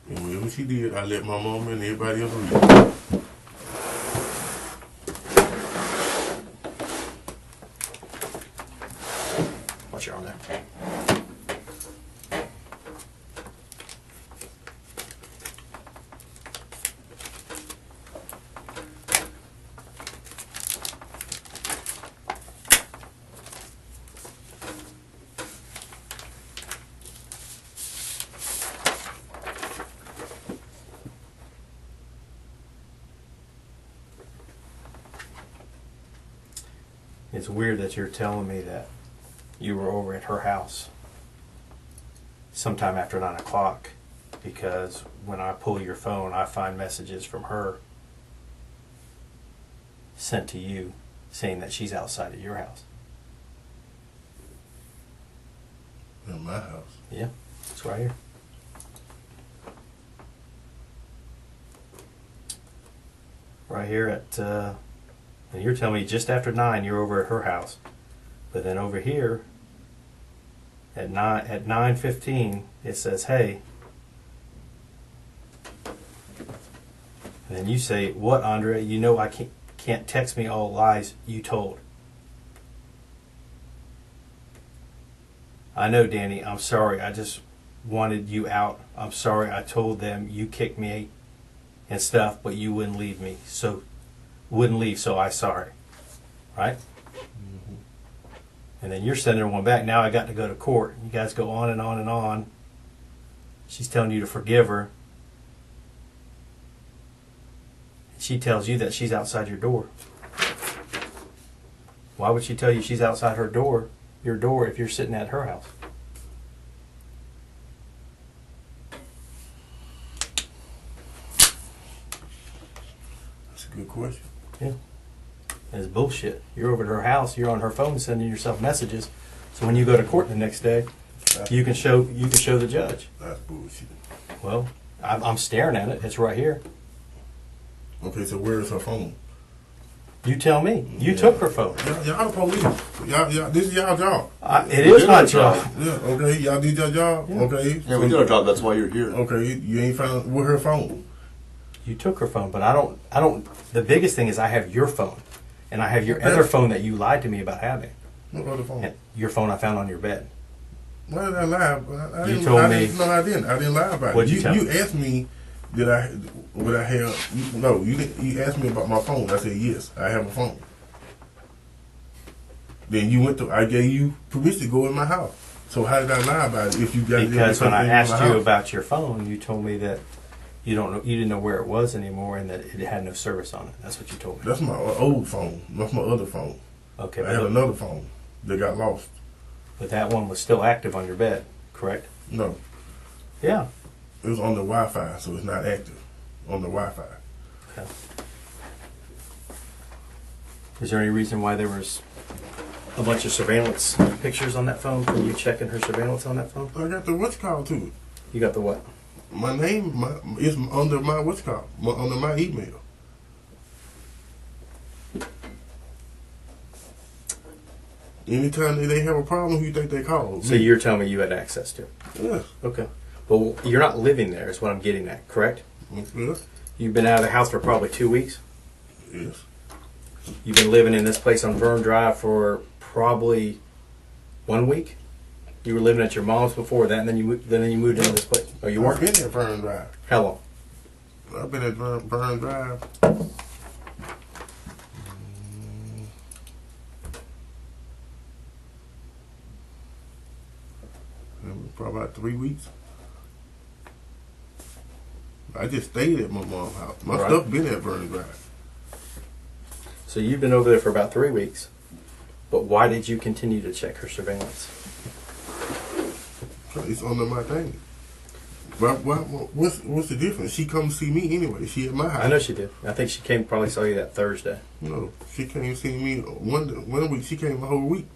Speaker 3: And whatever she did, I let my mom and everybody else read.
Speaker 1: What's your arm there? It's weird that you're telling me that you were over at her house sometime after 9 o'clock, because when I pull your phone, I find messages from her sent to you saying that she's outside of your house.
Speaker 3: In my house.
Speaker 1: Yeah, it's right here. right here at, and you're telling me just after 9 you're over at her house. But then over here at 9:15 it says, hey. And then you say, what, Andre? You know I can't text me all lies you told. I know, Danny. I'm sorry. I just wanted you out. I'm sorry. I told them you kicked me and stuff, but you wouldn't leave me. So I sorry. Right?
Speaker 3: Mm-hmm.
Speaker 1: And then you're sending her one back. Now I got to go to court. You guys go on and on and on. She's telling you to forgive her. She tells you that she's outside your door. Why would she tell you she's outside her door, your door, if you're sitting at her house?
Speaker 3: That's a good question.
Speaker 1: Yeah. It's bullshit. You're over at her house, you're on her phone sending yourself messages. So when you go to court the next day, you can show the judge.
Speaker 3: That's bullshit.
Speaker 1: Well, I'm staring at it. It's right here.
Speaker 3: Okay, so where is her phone?
Speaker 1: You tell me. You took her phone.
Speaker 3: Y'all the police. Y'all, this is y'all job.
Speaker 1: It is my job.
Speaker 3: Yeah, okay, y'all did your job.
Speaker 1: Yeah.
Speaker 3: Okay.
Speaker 2: Yeah, we did our job. That's why you're here.
Speaker 3: Okay, you ain't found with her phone.
Speaker 1: You took her phone, but I don't. The biggest thing is I have your phone, and I have your other phone that you lied to me about having.
Speaker 3: What other phone?
Speaker 1: And your phone I found on your bed.
Speaker 3: Why did I lie?
Speaker 1: You told me.
Speaker 3: No, I didn't. I didn't lie about it.
Speaker 1: What'd you tell me?
Speaker 3: You asked me, would I have? No, you didn't. You asked me about my phone. I said yes, I have a phone. Then you went to. I gave you permission to go in my house. So how did I lie about it? If you got
Speaker 1: Because when I asked you about your phone, you told me that you didn't know where it was anymore, and that it had no service on it. That's what you told me.
Speaker 3: That's my old phone. That's my other phone.
Speaker 1: Okay,
Speaker 3: I have another phone that got lost.
Speaker 1: but that one was still active on your bed, correct?
Speaker 3: No,
Speaker 1: Yeah.
Speaker 3: it was on the Wi-Fi, so it's not active on the Wi-Fi.
Speaker 1: Okay. Is there any reason why there was a bunch of surveillance pictures on that phone? Were you checking her surveillance on that phone?
Speaker 3: I got the what's called to it.
Speaker 1: You got the what?
Speaker 3: My name is under my what's called under my email. Anytime they have a problem, who you think they call?
Speaker 1: So you're telling me you had access to it?
Speaker 3: Yes.
Speaker 1: Okay. Well, you're not living there is what I'm getting at, correct?
Speaker 3: Yes.
Speaker 1: You've been out of the house for probably 2 weeks?
Speaker 3: Yes.
Speaker 1: You've been living in this place on Vern Drive for probably 1 week? You were living at your mom's before that, and then you moved into this place. Oh, you
Speaker 3: I've
Speaker 1: weren't?
Speaker 3: been at Vern Drive.
Speaker 1: How long?
Speaker 3: I've been at Vern Drive. Probably about 3 weeks. I just stayed at my mom's house. My
Speaker 1: Right.
Speaker 3: stuff been at Vern Drive.
Speaker 1: So you've been over there for about 3 weeks, but why did you continue to check her surveillance?
Speaker 3: It's under my thing. What's the difference? She come see me anyway. She at my house.
Speaker 1: I know she did. I think she probably saw you that Thursday.
Speaker 3: No, she came see me one week. She came a whole week.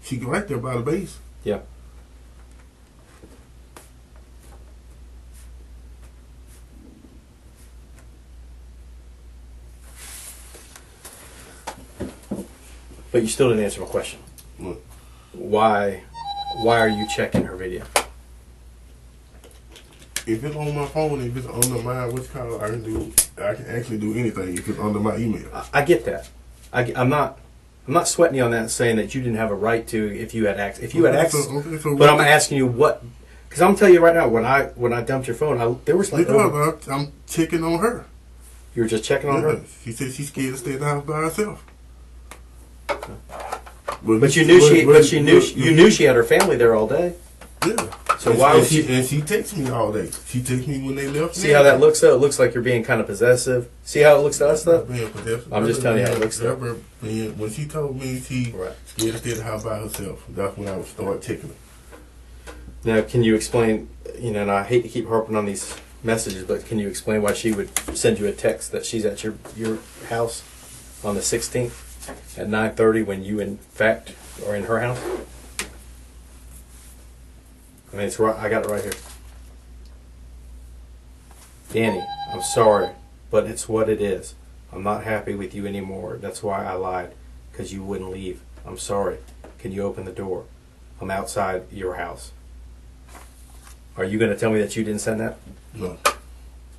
Speaker 3: She right there by the base.
Speaker 1: Yeah. But you still didn't answer my question.
Speaker 3: What?
Speaker 1: Why are you checking her video?
Speaker 3: If it's on my phone, if it's under my what's called, I can actually do anything if it's under my email.
Speaker 1: I get that. I'm not sweating you on that, saying that you didn't have a right to if you had access. If you had access,
Speaker 3: So
Speaker 1: but I'm asking you what. Because I'm telling you right now, when I dumped your phone, there was like
Speaker 3: I'm checking on her.
Speaker 1: you were just checking on her.
Speaker 3: She said she's scared to stay at the house by herself.
Speaker 1: But you knew she had her family there all day.
Speaker 3: Yeah.
Speaker 1: So why would
Speaker 3: she texts me all day. She texts me when they left.
Speaker 1: See how that looks though? It looks like you're being kind of possessive. See how it looks to us though? I'm just telling you how it looks though.
Speaker 3: When she told me she scared to stay at the house by herself, that's when I would start checking her.
Speaker 1: Now, can you explain? And I hate to keep harping on these messages, but can you explain why she would send you a text that she's at your house on the 16th at 9:30 when you in fact are in her house? I mean, it's right. I got it right here. Danny, I'm sorry, but it's what it is. I'm not happy with you anymore. That's why I lied, because you wouldn't leave. I'm sorry. Can you open the door? I'm outside your house. Are you going to tell me that you didn't send that?
Speaker 3: No.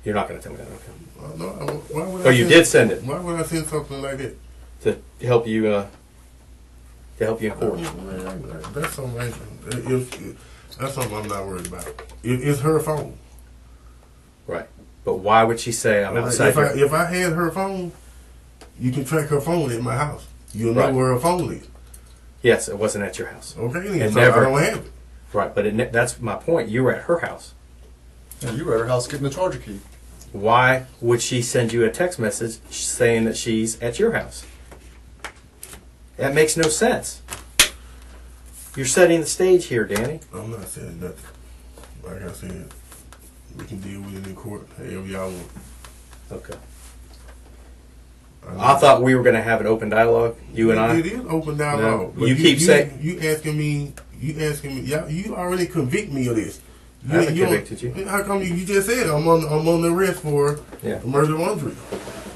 Speaker 1: You're not going to tell me that, okay?
Speaker 3: No. Why would
Speaker 1: Oh, you did send it
Speaker 3: Why would I send something like that?
Speaker 1: to help you in court.
Speaker 3: That's something. That's something I'm not worried about. It's her phone.
Speaker 1: Right. But why would she say I'm outside your...
Speaker 3: If I had her phone, you can track her phone at my house. You'll know
Speaker 1: Right.
Speaker 3: where her phone is.
Speaker 1: Yes, it wasn't at your house.
Speaker 3: Okay, then.
Speaker 1: And
Speaker 3: So
Speaker 1: never-
Speaker 3: I don't have it.
Speaker 1: Right, but that's my point. You were at her house.
Speaker 2: Yeah, you were at her house getting the charger key.
Speaker 1: Why would she send you a text message saying that she's at your house? That makes no sense. You're setting the stage here, Danny.
Speaker 3: I'm not saying nothing. Like I said, we can deal with it in court however y'all want.
Speaker 1: Okay. I thought we were going to have an open dialogue, you and I.
Speaker 3: It is open dialogue.
Speaker 1: No, you keep saying...
Speaker 3: You asking me, you already convict me of this.
Speaker 1: I haven't convicted you.
Speaker 3: How come you just said I'm on the arrest for murder one drill?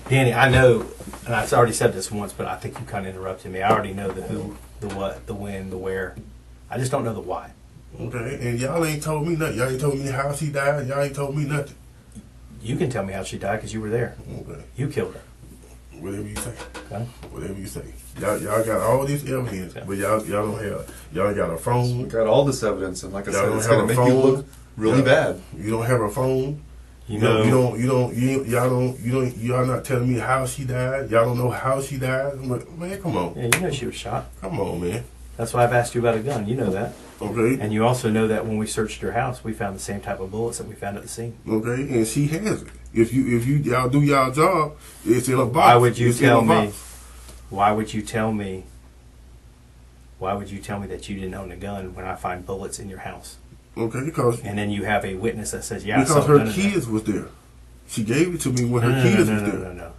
Speaker 1: Danny, I know, and I've already said this once, but I think you kind of interrupted me. I already know the who, the what, the when, the where. I just don't know the why.
Speaker 3: Okay, and y'all ain't told me nothing. Y'all ain't told me how she died. Y'all ain't told me nothing.
Speaker 1: You can tell me how she died because you were there.
Speaker 3: Okay.
Speaker 1: You killed her.
Speaker 3: Whatever you say.
Speaker 1: Okay.
Speaker 3: Whatever you say. Y'all got all this evidence, but y'all don't have. Y'all got a phone.
Speaker 2: We got all this evidence, and like I
Speaker 3: Y'all
Speaker 2: said,
Speaker 3: don't
Speaker 2: it's
Speaker 3: have
Speaker 2: going to
Speaker 3: a
Speaker 2: make you
Speaker 3: phone.
Speaker 2: look really bad.
Speaker 3: You don't have a phone.
Speaker 1: Y'all
Speaker 3: not telling me how she died. Y'all don't know how she died. I'm like, man, come on.
Speaker 1: Yeah, you know she was shot.
Speaker 3: Come on, man.
Speaker 1: That's why I've asked you about a gun. You know that.
Speaker 3: Okay.
Speaker 1: And you also know that when we searched your house, we found the same type of bullets that we found at the scene.
Speaker 3: Okay, and she has it. If y'all do y'all job, it's in a box.
Speaker 1: Why would you
Speaker 3: It's
Speaker 1: tell
Speaker 3: in a
Speaker 1: me?
Speaker 3: box.
Speaker 1: Why would you tell me? Why would you tell me that you didn't own a gun when I find bullets in your house?
Speaker 3: Okay, because
Speaker 1: And then you have a witness that says, "Yeah, I saw
Speaker 3: because
Speaker 1: a gun
Speaker 3: her
Speaker 1: in there."
Speaker 3: kids was there. She gave it to me when
Speaker 1: No,
Speaker 3: her
Speaker 1: no,
Speaker 3: kids
Speaker 1: no,
Speaker 3: was
Speaker 1: no,
Speaker 3: there.
Speaker 1: no, no.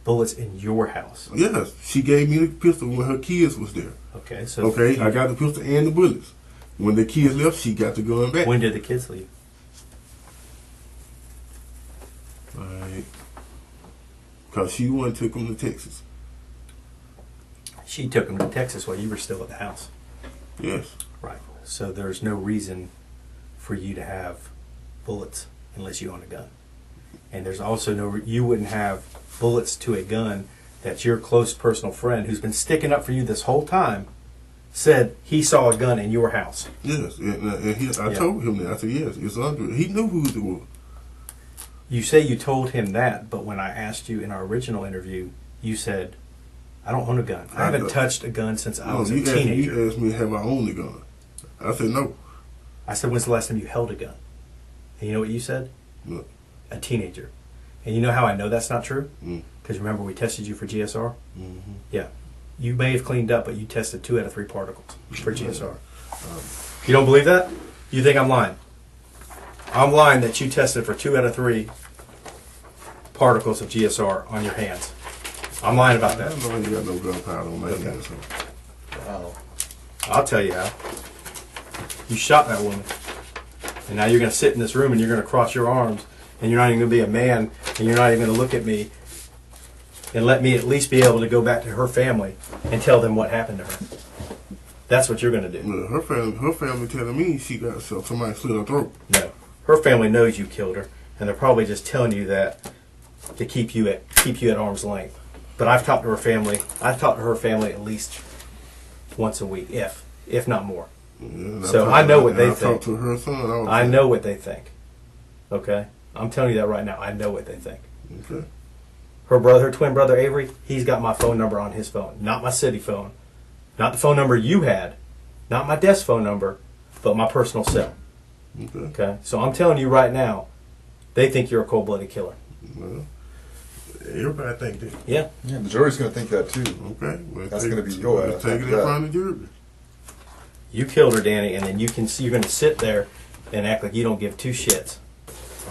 Speaker 1: Bullets in your house.
Speaker 3: Yes, she gave me the pistol when her kids was there.
Speaker 1: Okay, so
Speaker 3: Okay, I got the pistol and the bullets. When the kids left, she got the gun back.
Speaker 1: when did the kids leave?
Speaker 3: Right. Because she went and took them to Texas.
Speaker 1: She took them to Texas while you were still at the house.
Speaker 3: Yes.
Speaker 1: Right. So there's no reason for you to have bullets unless you own a gun. And there's also you wouldn't have bullets to a gun that your close personal friend who's been sticking up for you this whole time said he saw a gun in your house.
Speaker 3: Yes, and I told him that. I said, yes, it's under. He knew who it was.
Speaker 1: You say you told him that, but when I asked you in our original interview, you said, I don't own a gun. I haven't touched a gun since I was a teenager.
Speaker 3: You asked me, have I owned a gun? I said, no.
Speaker 1: I said, when's the last time you held a gun? And you know what you said?
Speaker 3: No.
Speaker 1: A teenager. And you know how I know that's not true?
Speaker 3: Mm.
Speaker 1: Because remember we tested you for GSR?
Speaker 3: Mm-hmm.
Speaker 1: Yeah. You may have cleaned up, but you tested 2 out of 3 particles for GSR. You don't believe that? You think I'm lying? I'm lying that you tested for 2 out of 3 particles of GSR on your hands. I'm lying about
Speaker 3: I
Speaker 1: that.
Speaker 3: don't know you got no gunpowder on my hands. So.
Speaker 2: Wow.
Speaker 1: I'll tell you how. You shot that woman. And now you're going to sit in this room and you're going to cross your arms and you're not even going to be a man and you're not even going to look at me and let me at least be able to go back to her family and tell them what happened to her. That's what you're going to do.
Speaker 3: No, her family telling me she got somebody slit her throat.
Speaker 1: No. Her family knows you killed her and they're probably just telling you that to keep you at arm's length. But I've talked to her family. I've talked to her family at least once a week, if not more.
Speaker 3: Yeah,
Speaker 1: So I know what they
Speaker 3: I
Speaker 1: think.
Speaker 3: talked to her son.
Speaker 1: I know what they think. Okay? I'm telling you that right now. I know what they think.
Speaker 3: Okay.
Speaker 1: Her twin brother Avery, he's got my phone number on his phone. Not my city phone. Not the phone number you had. Not my desk phone number, but my personal cell.
Speaker 3: Okay.
Speaker 1: Okay? So I'm telling you right now, they think you're a cold-blooded killer.
Speaker 3: Well, everybody think that.
Speaker 1: Yeah.
Speaker 2: Yeah, the jury's going to think that too.
Speaker 3: Okay. Well,
Speaker 2: That's going to be your ass.
Speaker 3: Take it in
Speaker 2: after
Speaker 3: front of the jury.
Speaker 1: You killed her, Danny, and then you're going to sit there and act like you don't give 2 shits.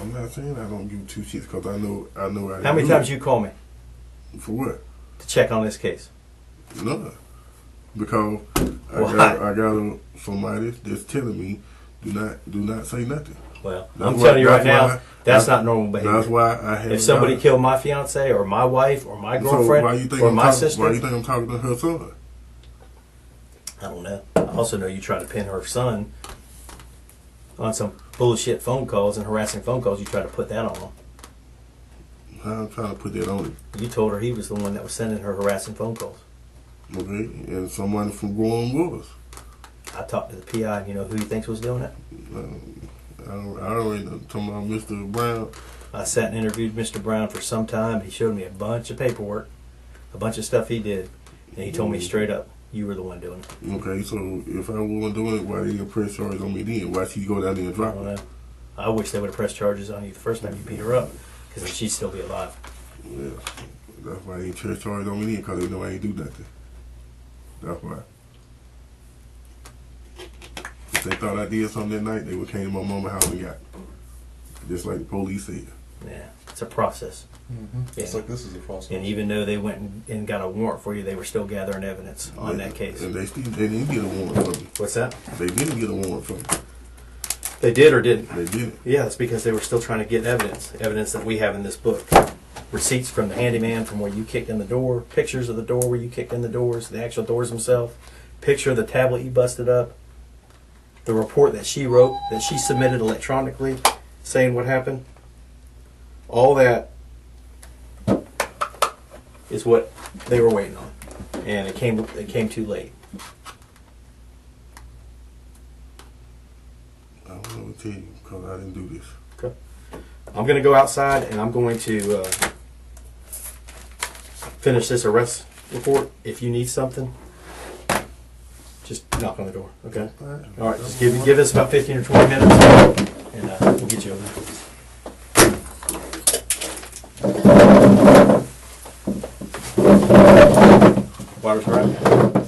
Speaker 3: I'm not saying I don't give 2 shits because I know.
Speaker 1: How many times you call me
Speaker 3: For what?
Speaker 1: to check on this case?
Speaker 3: None. Because
Speaker 1: Why?
Speaker 3: I got somebody that's telling me Do not say nothing.
Speaker 1: Well,
Speaker 3: That's
Speaker 1: I'm
Speaker 3: why-
Speaker 1: telling you right
Speaker 3: that's
Speaker 1: now,
Speaker 3: why-
Speaker 1: that's not normal behavior.
Speaker 3: That's why I have.
Speaker 1: If somebody killed my fiance or my wife or my girlfriend
Speaker 3: why you think
Speaker 1: or
Speaker 3: I'm
Speaker 1: my
Speaker 3: talking,
Speaker 1: sister,
Speaker 3: Why you think I'm talking to her son?
Speaker 1: I don't know. I also know you try to pin her son on some bullshit phone calls and harassing phone calls. You try to put that on him.
Speaker 3: I'm trying to put that on him.
Speaker 1: You told her he was the one that was sending her harassing phone calls.
Speaker 3: Okay, and someone from growing was.
Speaker 1: I talked to the PI. You know who he thinks was doing it?
Speaker 3: I already know. Talking about Mr. Brown.
Speaker 1: I sat and interviewed Mr. Brown for some time. He showed me a bunch of paperwork, a bunch of stuff he did, and he told me straight up, "You were the one doing it."
Speaker 3: Okay, so if I wasn't doing it, why did you press charges on me then? Why she go down there and
Speaker 1: I
Speaker 3: drop
Speaker 1: don't
Speaker 3: it?
Speaker 1: know. I wish they would have pressed charges on you the first time you beat her up, because then she'd still be alive.
Speaker 3: Yeah, that's why they press charges on me then, because they know I ain't do nothing. That's why. If they thought I did something that night, they would came to my mama's house and got it. Just like the police said.
Speaker 1: Yeah, it's a process.
Speaker 2: It's
Speaker 1: Yeah.
Speaker 2: like this is a process.
Speaker 1: And even though they went and got a warrant for you, they were still gathering evidence on that case.
Speaker 3: And they didn't get a warrant from me.
Speaker 1: What's that?
Speaker 3: They didn't get a warrant from me.
Speaker 1: They did or didn't?
Speaker 3: They didn't.
Speaker 1: Yeah, it's because they were still trying to get evidence that we have in this book. Receipts from the handyman from where you kicked in the door, pictures of the door where you kicked in the doors, the actual doors themselves, picture of the tablet you busted up, the report that she wrote, that she submitted electronically, saying what happened. All that is what they were waiting on, and it came too late.
Speaker 3: I don't know what to tell you, because I didn't do this.
Speaker 1: Okay. I'm going to go outside and I'm going to finish this arrest report. If you need something, just knock on the door. Okay. All right. Just give us about 15 or 20 minutes, and we'll get you over there. Water's right.